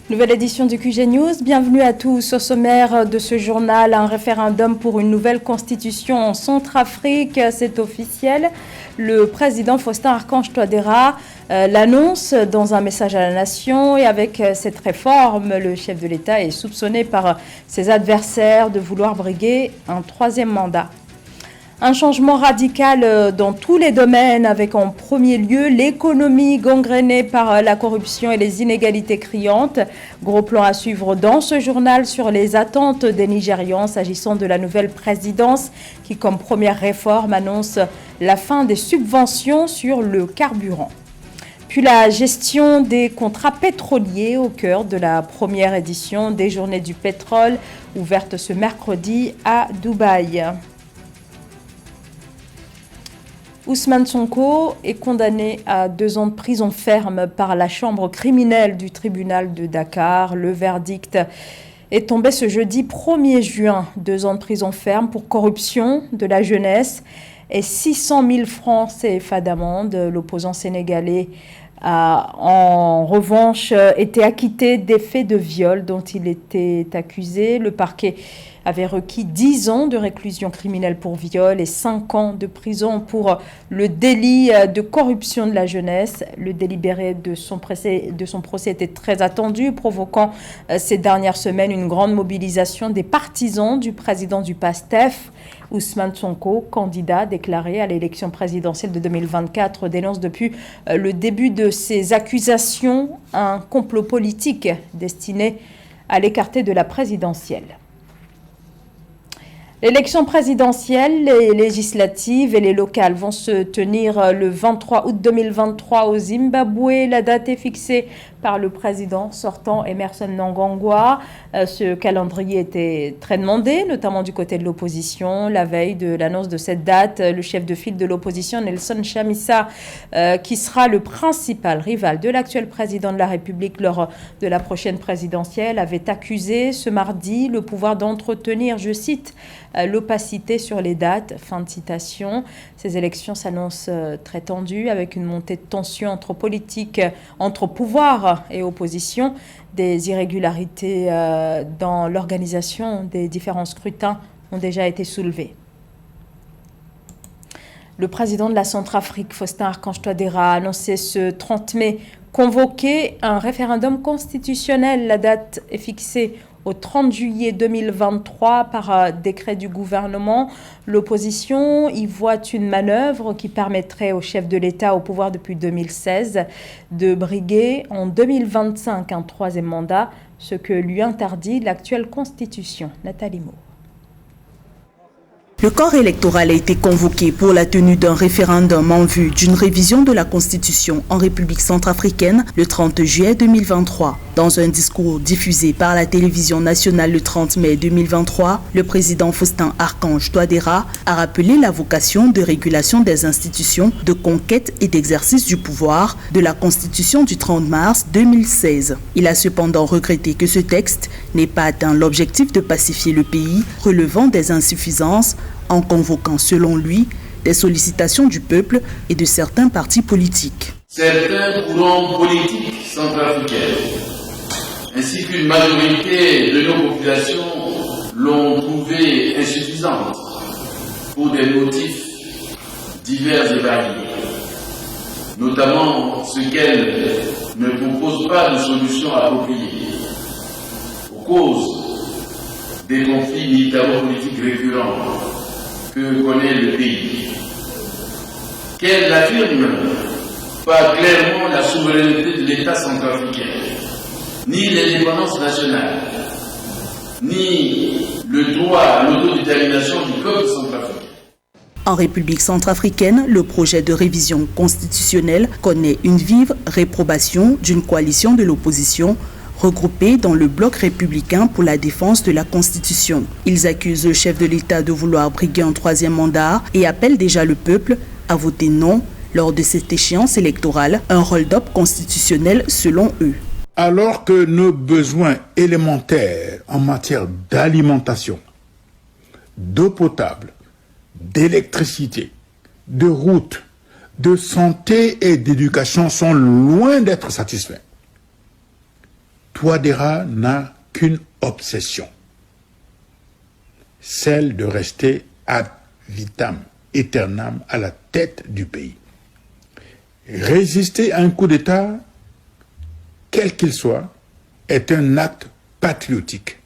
Nouvelle édition du QG News. Bienvenue à tous. Au sommaire de ce journal, un référendum pour une nouvelle constitution en Centrafrique. C'est officiel. Le président Faustin Archange Touadéra l'annonce dans un message à la nation. Et avec cette réforme, le chef de l'État est soupçonné par ses adversaires de vouloir briguer un troisième mandat. Un changement radical dans tous les domaines, avec en premier lieu l'économie gangrénée par la corruption et les inégalités criantes. Gros plan à suivre dans ce journal sur les attentes des Nigérians s'agissant de la nouvelle présidence qui, comme première réforme, annonce la fin des subventions sur le carburant. Puis la gestion des contrats pétroliers au cœur de la première édition des Journées du pétrole, ouverte ce mercredi à Dubaï. Ousmane Sonko est condamné à 2 ans de prison ferme par la chambre criminelle du tribunal de Dakar. Le verdict est tombé ce jeudi 1er juin. 2 ans de prison ferme pour corruption de la jeunesse et 600 000 francs CFA d'amende. L'opposant sénégalais a en revanche été acquitté des faits de viol dont il était accusé. Le parquet avait requis 10 ans de réclusion criminelle pour viol et 5 ans de prison pour le délit de corruption de la jeunesse. Le délibéré de son procès était très attendu, provoquant ces dernières semaines une grande mobilisation des partisans du président du PASTEF. Ousmane Sonko, candidat déclaré à l'élection présidentielle de 2024, dénonce depuis le début de ses accusations un complot politique destiné à l'écarter de la présidentielle. L'élection présidentielle, les législatives et les locales vont se tenir le 23 août 2023 au Zimbabwe. La date est fixée par le président sortant Emmerson Mnangagwa. Ce calendrier était très demandé, notamment du côté de l'opposition. La veille de l'annonce de cette date, le chef de file de l'opposition, Nelson Chamisa, qui sera le principal rival de l'actuel président de la République lors de la prochaine présidentielle, avait accusé ce mardi le pouvoir d'entretenir, je cite, l'opacité sur les dates. Fin de citation. Ces élections s'annoncent très tendues avec une montée de tension entre pouvoir et opposition. Des irrégularités dans l'organisation des différents scrutins ont déjà été soulevées. Le président de la Centrafrique, Faustin Archange Touadéra, a annoncé ce 30 mai convoquer un référendum constitutionnel. La date est fixée au 30 juillet 2023 par décret du gouvernement. L'opposition y voit une manœuvre qui permettrait au chef de l'État au pouvoir depuis 2016 de briguer en 2025 un troisième mandat, ce que lui interdit l'actuelle constitution. Nathalie Moore. Le corps électoral a été convoqué pour la tenue d'un référendum en vue d'une révision de la Constitution en République centrafricaine le 30 juillet 2023. Dans un discours diffusé par la télévision nationale le 30 mai 2023, le président Faustin Archange Touadéra a rappelé la vocation de régulation des institutions, de conquête et d'exercice du pouvoir de la Constitution du 30 mars 2016. Il a cependant regretté que ce texte n'ait pas atteint l'objectif de pacifier le pays, relevant des insuffisances en convoquant, selon lui, des sollicitations du peuple et de certains partis politiques. Certains courants politiques centrafricains, ainsi qu'une majorité de nos populations, l'ont trouvée insuffisante pour des motifs divers et variés, notamment ce qu'elle ne propose pas de solution appropriée aux causes des conflits militaro-politiques récurrents que connaît le pays, qu'elle n'affirme pas clairement la souveraineté de l'État centrafricain, ni l'indépendance nationale, ni le droit à l'autodétermination du peuple centrafricain. En République centrafricaine, le projet de révision constitutionnelle connaît une vive réprobation d'une coalition de l'opposition regroupés dans le bloc républicain pour la défense de la Constitution. Ils accusent le chef de l'État de vouloir briguer un troisième mandat et appellent déjà le peuple à voter non lors de cette échéance électorale, un hold-up constitutionnel selon eux. Alors que nos besoins élémentaires en matière d'alimentation, d'eau potable, d'électricité, de routes, de santé et d'éducation sont loin d'être satisfaits, Touadéra n'a qu'une obsession, celle de rester ad vitam aeternam à la tête du pays. Résister à un coup d'État, quel qu'il soit, est un acte patriotique,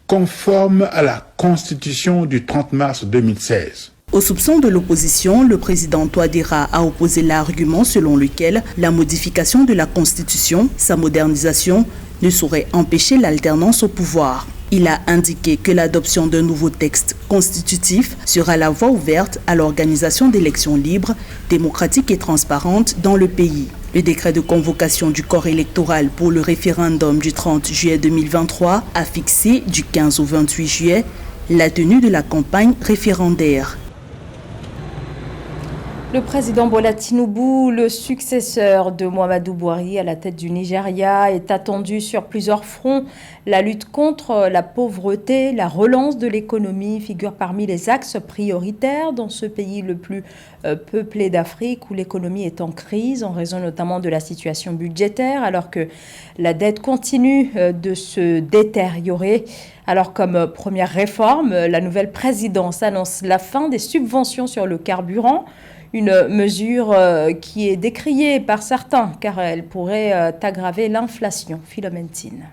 conforme à la Constitution du 30 mars 2016. Au soupçon de l'opposition, le président Touadéra a opposé l'argument selon lequel la modification de la Constitution, sa modernisation, ne saurait empêcher l'alternance au pouvoir. Il a indiqué que l'adoption d'un nouveau texte constitutif sera la voie ouverte à l'organisation d'élections libres, démocratiques et transparentes dans le pays. Le décret de convocation du corps électoral pour le référendum du 30 juillet 2023 a fixé du 15 au 28 juillet la tenue de la campagne référendaire. Le président Bola Tinubu, le successeur de Muhammadu Buhari à la tête du Nigeria, est attendu sur plusieurs fronts. La lutte contre la pauvreté, la relance de l'économie figurent parmi les axes prioritaires dans ce pays le plus peuplé d'Afrique où l'économie est en crise en raison notamment de la situation budgétaire alors que la dette continue de se détériorer. Alors comme première réforme, la nouvelle présidence annonce la fin des subventions sur le carburant. Une mesure qui est décriée par certains car elle pourrait aggraver l'inflation. Philomentine.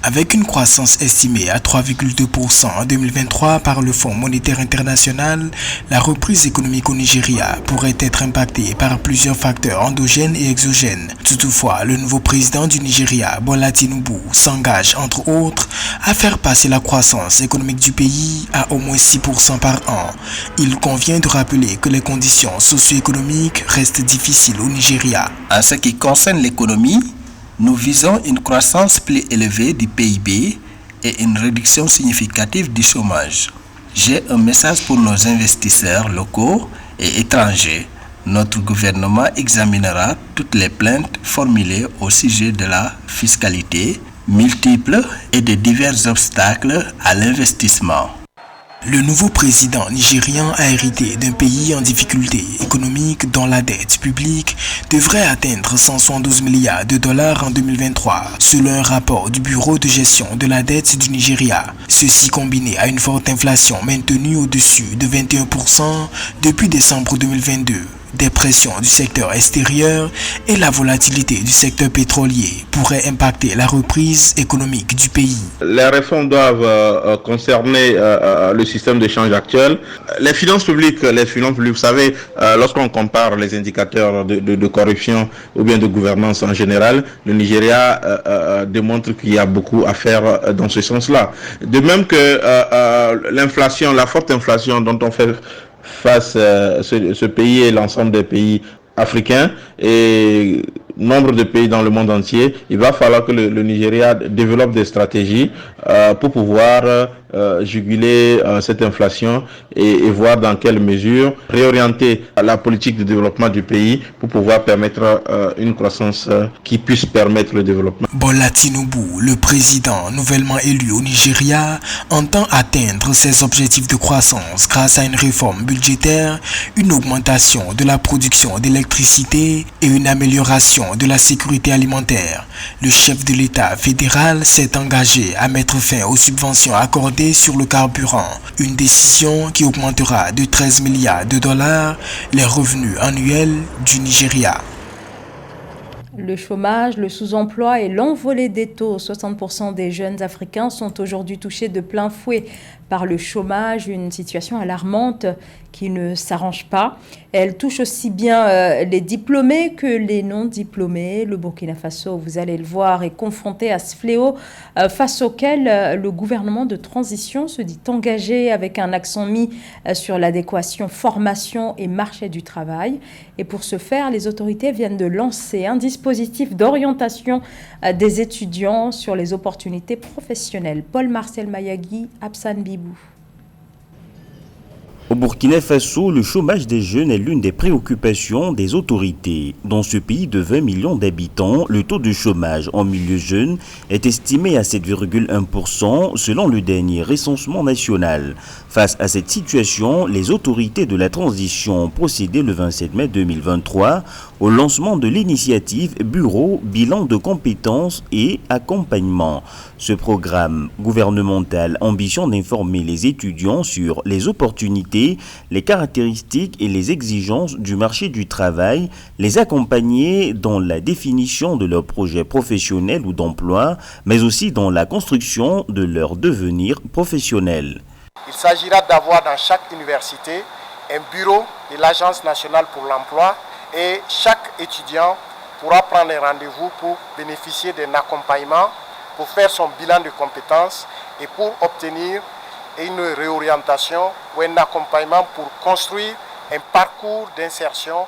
Avec une croissance estimée à 3,2% en 2023 par le Fonds monétaire international, la reprise économique au Nigeria pourrait être impactée par plusieurs facteurs endogènes et exogènes. Toutefois, le nouveau président du Nigeria, Bola Tinubu, s'engage entre autres à faire passer la croissance économique du pays à au moins 6% par an. Il convient de rappeler que les conditions socio-économiques restent difficiles au Nigeria. En ce qui concerne l'économie, nous visons une croissance plus élevée du PIB et une réduction significative du chômage. J'ai un message pour nos investisseurs locaux et étrangers. Notre gouvernement examinera toutes les plaintes formulées au sujet de la fiscalité multiple et de divers obstacles à l'investissement. Le nouveau président nigérian a hérité d'un pays en difficulté économique dont la dette publique devrait atteindre 172 milliards de dollars en 2023, selon un rapport du Bureau de gestion de la dette du Nigeria. Ceci combiné à une forte inflation maintenue au-dessus de 21% depuis décembre 2022. Des pressions du secteur extérieur et la volatilité du secteur pétrolier pourraient impacter la reprise économique du pays. Les réformes doivent concerner le système d'échange actuel. Les finances publiques, vous savez, lorsqu'on compare les indicateurs de corruption ou bien de gouvernance en général, le Nigeria démontre qu'il y a beaucoup à faire dans ce sens-là. De même que l'inflation, la forte inflation dont on fait face ce pays et l'ensemble des pays africains et nombre de pays dans le monde entier, il va falloir que le Nigeria développe des stratégies pour pouvoir juguler cette inflation et voir dans quelle mesure réorienter la politique de développement du pays pour pouvoir permettre une croissance qui puisse permettre le développement. Bola Tinubu, le président nouvellement élu au Nigeria, entend atteindre ses objectifs de croissance grâce à une réforme budgétaire, une augmentation de la production d'électricité et une amélioration de la sécurité alimentaire. Le chef de l'État fédéral s'est engagé à mettre fin aux subventions accordées sur le carburant, une décision qui augmentera de 13 milliards de dollars les revenus annuels du Nigeria. Le chômage, le sous-emploi et l'envolée des taux. 60% des jeunes Africains sont aujourd'hui touchés de plein fouet par le chômage, une situation alarmante qui ne s'arrange pas. Elle touche aussi bien les diplômés que les non-diplômés. Le Burkina Faso, vous allez le voir, est confronté à ce fléau face auquel le gouvernement de transition se dit engagé avec un accent mis sur l'adéquation formation et marché du travail. Et pour ce faire, les autorités viennent de lancer un dispositif d'orientation des étudiants sur les opportunités professionnelles. Paul-Marcel Mayagui, Absan Bibou. Au Burkina Faso, le chômage des jeunes est l'une des préoccupations des autorités. Dans ce pays de 20 millions d'habitants, le taux de chômage en milieu jeune est estimé à 7,1% selon le dernier recensement national. Face à cette situation, les autorités de la transition ont procédé le 27 mai 2023 au lancement de l'initiative Bureau, bilan de compétences et accompagnement. Ce programme gouvernemental ambitionne d'informer les étudiants sur les opportunités, les caractéristiques et les exigences du marché du travail, les accompagner dans la définition de leur projet professionnel ou d'emploi, mais aussi dans la construction de leur devenir professionnel. Il s'agira d'avoir dans chaque université un bureau de l'Agence nationale pour l'emploi et chaque étudiant pourra prendre un rendez-vous pour bénéficier d'un accompagnement, pour faire son bilan de compétences et pour obtenir une réorientation ou un accompagnement pour construire un parcours d'insertion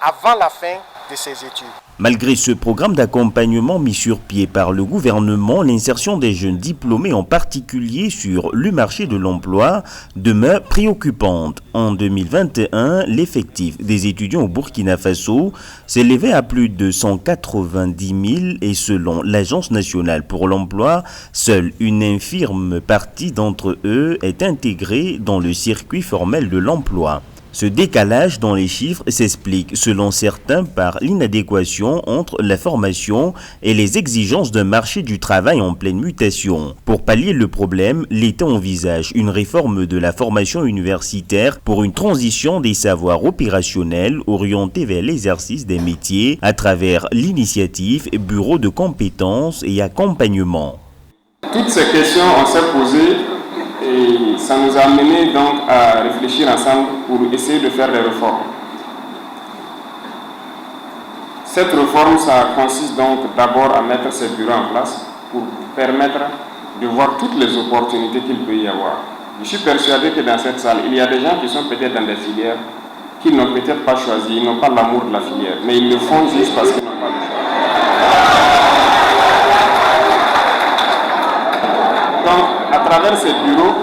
avant la fin de ses études. Malgré ce programme d'accompagnement mis sur pied par le gouvernement, l'insertion des jeunes diplômés, en particulier sur le marché de l'emploi, demeure préoccupante. En 2021, l'effectif des étudiants au Burkina Faso s'élevait à plus de 190 000 et selon l'Agence nationale pour l'emploi, seule une infime partie d'entre eux est intégrée dans le circuit formel de l'emploi. Ce décalage dans les chiffres s'explique, selon certains, par l'inadéquation entre la formation et les exigences d'un marché du travail en pleine mutation. Pour pallier le problème, l'État envisage une réforme de la formation universitaire pour une transition des savoirs opérationnels orientés vers l'exercice des métiers à travers l'initiative Bureau de compétences et accompagnement. Toutes ces questions, on s'est posées. Et ça nous a amené donc à réfléchir ensemble pour essayer de faire des réformes. Cette réforme, ça consiste donc d'abord à mettre ces bureaux en place pour permettre de voir toutes les opportunités qu'il peut y avoir. Je suis persuadé que dans cette salle, il y a des gens qui sont peut-être dans des filières qu'ils n'ont peut-être pas choisies, ils n'ont pas l'amour de la filière, mais ils le font juste parce qu'ils n'ont pas le choix. Donc, à travers ces bureaux,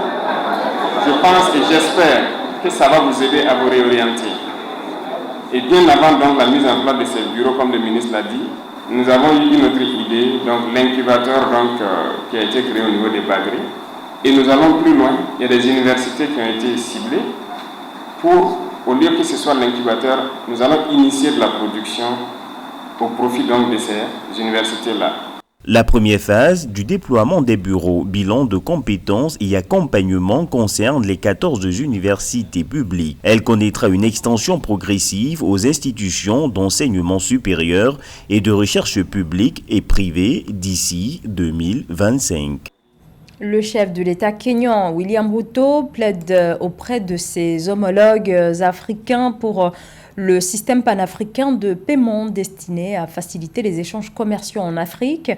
je pense et j'espère que ça va vous aider à vous réorienter. Et bien avant donc la mise en place de ces bureaux, comme le ministre l'a dit, nous avons eu une autre idée, donc l'incubateur qui a été créé au niveau des Bagré. Et nous allons plus loin, il y a des universités qui ont été ciblées pour, au lieu que ce soit l'incubateur, nous allons initier de la production au profit donc de ces universités-là. La première phase du déploiement des bureaux, bilan de compétences et accompagnement concerne les 14 universités publiques. Elle connaîtra une extension progressive aux institutions d'enseignement supérieur et de recherche publique et privée d'ici 2025. Le chef de l'État kényan, William Ruto, plaide auprès de ses homologues africains pour le système panafricain de paiement destiné à faciliter les échanges commerciaux en Afrique.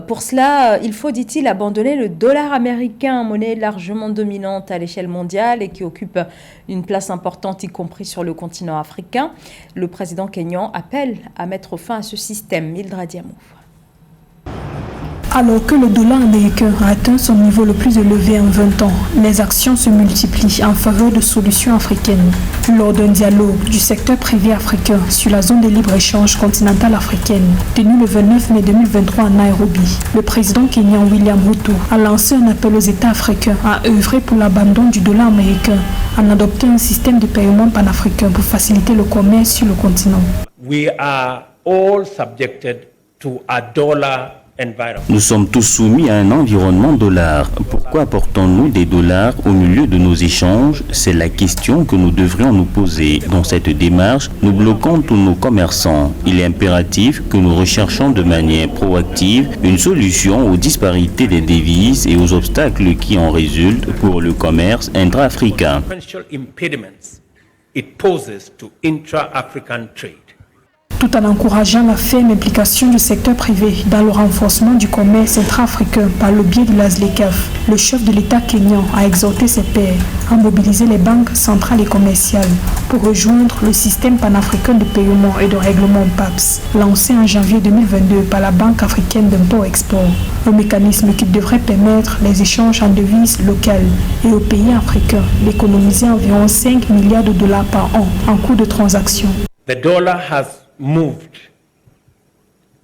Pour cela, il faut, dit-il, abandonner le dollar américain, monnaie largement dominante à l'échelle mondiale et qui occupe une place importante, y compris sur le continent africain. Le président kényan appelle à mettre fin à ce système. Mildred Diamouf. Alors que le dollar américain a atteint son niveau le plus élevé en 20 ans, les actions se multiplient en faveur de solutions africaines. Lors d'un dialogue du secteur privé africain sur la zone de libre-échange continentale africaine, tenu le 29 mai 2023 à Nairobi, le président kényan William Ruto a lancé un appel aux États africains à œuvrer pour l'abandon du dollar américain en adoptant un système de paiement panafricain pour faciliter le commerce sur le continent. We are all subjected to a dollar. Nous sommes tous soumis à un environnement dollar. Pourquoi apportons-nous des dollars au milieu de nos échanges? C'est la question que nous devrions nous poser. Dans cette démarche, nous bloquons tous nos commerçants. Il est impératif que nous recherchions de manière proactive une solution aux disparités des devises et aux obstacles qui en résultent pour le commerce intra-africain. Tout en encourageant la ferme implication du secteur privé dans le renforcement du commerce intra-africain par le biais de la ZLECAf, le chef de l'État kényan a exhorté ses pairs à mobiliser les banques centrales et commerciales pour rejoindre le système panafricain de paiement et de règlement PAPS, lancé en janvier 2022 par la Banque africaine d'import-export. Un mécanisme qui devrait permettre les échanges en devises locales et aux pays africains d'économiser environ 5 milliards de dollars par an en coût de transaction. The dollar has moved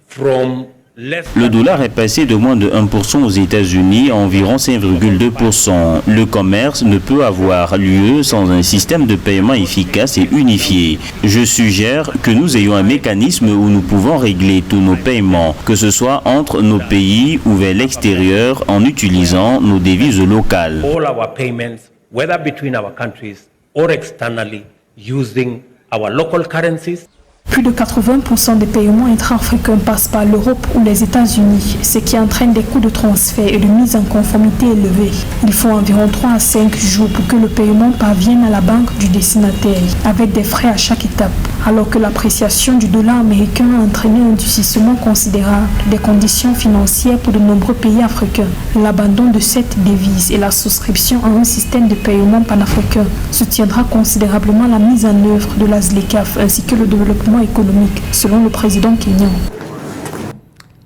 from Le dollar est passé de moins de 1% aux États-Unis à environ 5,2%. Le commerce ne peut avoir lieu sans un système de paiement efficace et unifié. Je suggère que nous ayons un mécanisme où nous pouvons régler tous nos paiements, que ce soit entre nos pays ou vers l'extérieur en utilisant nos devises locales. All our payments, whether between our countries or externally, using our local currencies. Plus de 80% des paiements intra-africains passent par l'Europe ou les États-Unis, ce qui entraîne des coûts de transfert et de mise en conformité élevés. Il faut environ 3 à 5 jours pour que le paiement parvienne à la banque du destinataire, avec des frais à chaque étape. Alors que l'appréciation du dollar américain a entraîné un durcissement considérable des conditions financières pour de nombreux pays africains. L'abandon de cette devise et la souscription à un système de paiement panafricain soutiendra considérablement la mise en œuvre de la ZLECAf ainsi que le développement économique, selon le président kenyan.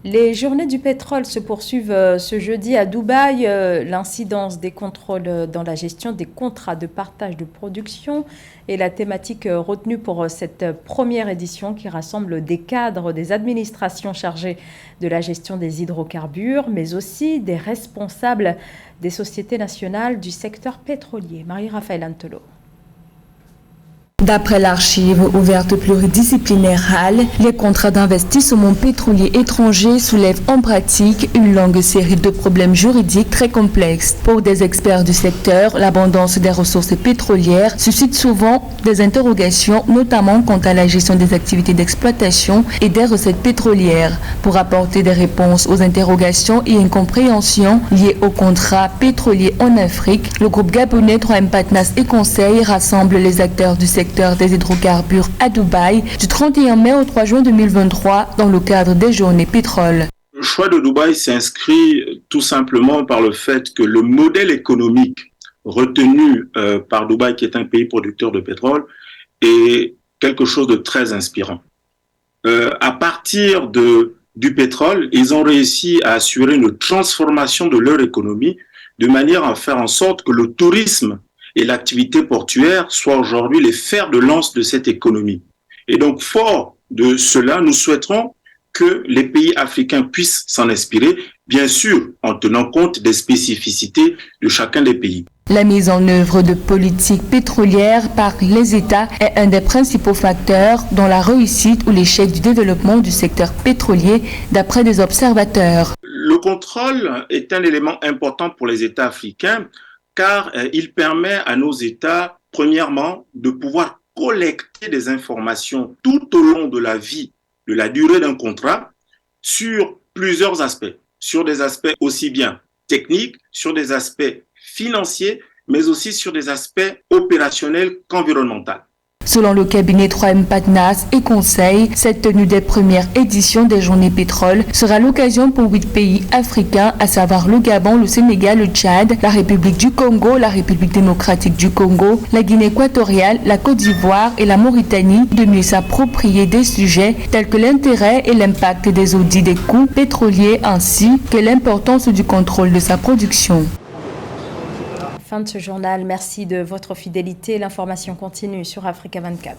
Les journées du pétrole se poursuivent ce jeudi à Dubaï. L'incidence des contrôles dans la gestion des contrats de partage de production est la thématique retenue pour cette première édition qui rassemble des cadres des administrations chargées de la gestion des hydrocarbures, mais aussi des responsables des sociétés nationales du secteur pétrolier. Marie-Raphaël Antolo. D'après l'archive ouverte pluridisciplinaire HAL, les contrats d'investissement pétrolier étranger soulèvent en pratique une longue série de problèmes juridiques très complexes. Pour des experts du secteur, l'abondance des ressources pétrolières suscite souvent des interrogations, notamment quant à la gestion des activités d'exploitation et des recettes pétrolières. Pour apporter des réponses aux interrogations et incompréhensions liées aux contrats pétroliers en Afrique, le groupe gabonais 3M Partners et Conseil rassemble les acteurs du secteur des hydrocarbures à Dubaï du 31 mai au 3 juin 2023 dans le cadre des journées pétrole. Le choix de Dubaï s'inscrit tout simplement par le fait que le modèle économique retenu par Dubaï, qui est un pays producteur de pétrole, est quelque chose de très inspirant. À partir du pétrole, ils ont réussi à assurer une transformation de leur économie de manière à faire en sorte que le tourisme et l'activité portuaire soient aujourd'hui les fers de lance de cette économie. Et donc, fort de cela, nous souhaiterons que les pays africains puissent s'en inspirer, bien sûr, en tenant compte des spécificités de chacun des pays. La mise en œuvre de politiques pétrolières par les États est un des principaux facteurs dans la réussite ou l'échec du développement du secteur pétrolier, d'après des observateurs. Le contrôle est un élément important pour les États africains, car il permet à nos États, premièrement, de pouvoir collecter des informations tout au long de la vie, de la durée d'un contrat, sur plusieurs aspects, sur des aspects aussi bien techniques, sur des aspects financiers, mais aussi sur des aspects opérationnels qu'environnementaux. Selon le cabinet 3M Partners et Conseil, cette tenue des premières éditions des Journées Pétrole sera l'occasion pour 8 pays africains, à savoir le Gabon, le Sénégal, le Tchad, la République du Congo, la République démocratique du Congo, la Guinée équatoriale, la Côte d'Ivoire et la Mauritanie, de mieux s'approprier des sujets tels que l'intérêt et l'impact des audits des coûts pétroliers ainsi que l'importance du contrôle de sa production. Fin de ce journal. Merci de votre fidélité. L'information continue sur Africa 24.